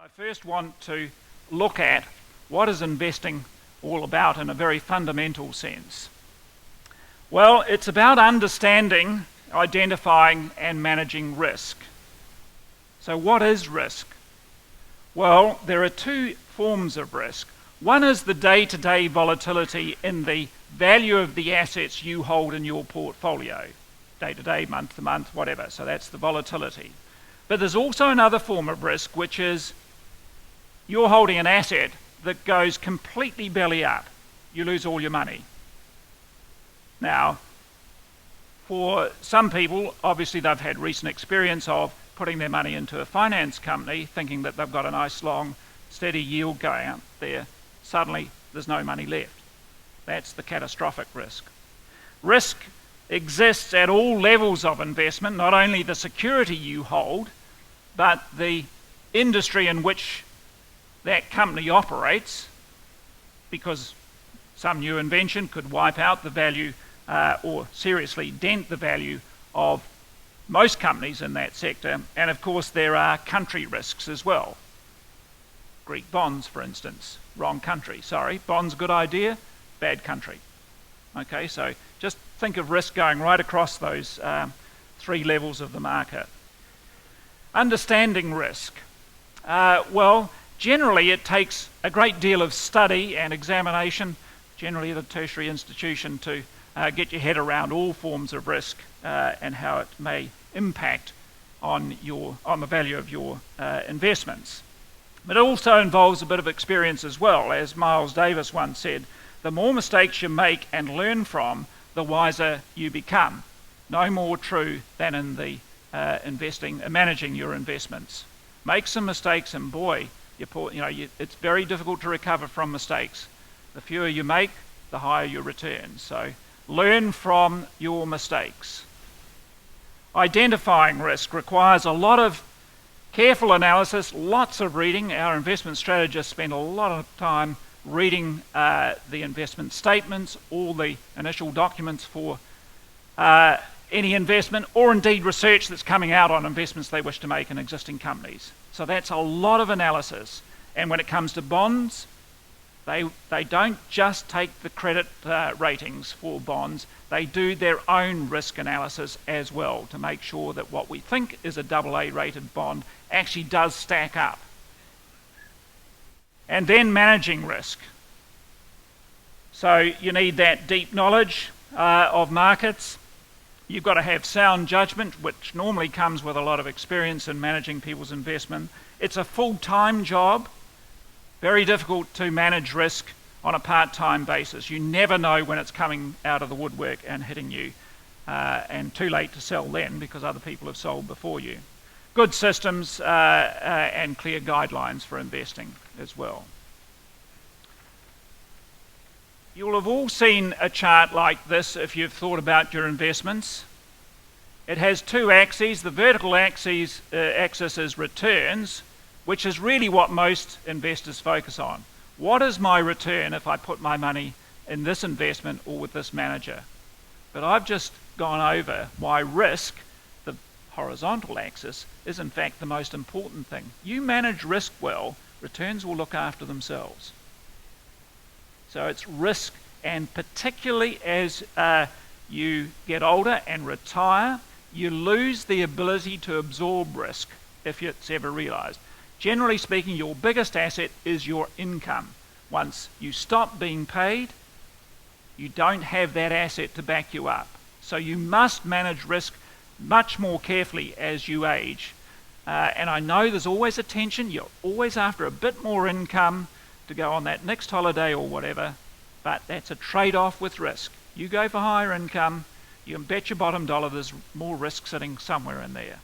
I first want to look at what is investing all about in a very fundamental sense. Well, it's about understanding, identifying and managing risk. So what is risk? Well, there are two forms of risk. One is the day-to-day volatility in the value of the assets you hold in your portfolio. Day-to-day, month-to-month, whatever. So that's the volatility. But there's also another form of risk, which is you're holding an asset that goes completely belly up. You lose all your money. Now, for some people, obviously they've had recent experience of putting their money into a finance company, thinking that they've got a nice long, steady yield going up there. Suddenly, there's no money left. That's the catastrophic risk. Risk exists at all levels of investment, not only the security you hold, but the industry in which that company operates, because some new invention could wipe out the value or seriously dent the value of most companies in that sector. And of course there are country risks as well. Greek bonds, for instance. Wrong country, sorry. Bonds, good idea, bad country. Okay, so just think of risk going right across those three levels of the market. Understanding risk. Well, generally it takes a great deal of study and examination, generally at a tertiary institution, to get your head around all forms of risk and how it may impact on the value of your investments. But it also involves a bit of experience as well. As Miles Davis once said, the more mistakes you make and learn from, the wiser you become. No more true than in the managing your investments. Make some mistakes and boy, it's very difficult to recover from mistakes. The fewer you make, the higher your return. So learn from your mistakes. Identifying risk requires a lot of careful analysis, lots of reading. Our investment strategists spend a lot of time reading the investment statements, all the initial documents for any investment, or indeed research that's coming out on investments they wish to make in existing companies. So that's a lot of analysis. And when it comes to bonds, they don't just take the credit ratings for bonds, they do their own risk analysis as well to make sure that what we think is a AA rated bond actually does stack up. And then managing risk. So you need that deep knowledge of markets. You've got to have sound judgment, which normally comes with a lot of experience in managing people's investment. It's a full-time job. Very difficult to manage risk on a part-time basis. You never know when it's coming out of the woodwork and hitting you, and too late to sell then because other people have sold before you. Good systems and clear guidelines for investing as well. You'll have all seen a chart like this if you've thought about your investments. It has two axes. The vertical axis is returns, which is really what most investors focus on. What is my return if I put my money in this investment or with this manager? But I've just gone over why risk, the horizontal axis, is in fact the most important thing. You manage risk well, returns will look after themselves. So it's risk, and particularly as you get older and retire, you lose the ability to absorb risk if it's ever realized. Generally speaking, your biggest asset is your income. Once you stop being paid, you don't have that asset to back you up. So you must manage risk much more carefully as you age. And I know there's always a tension. You're always after a bit more income to go on that next holiday or whatever, but that's a trade-off with risk. You go for higher income, you can bet your bottom dollar there's more risk sitting somewhere in there.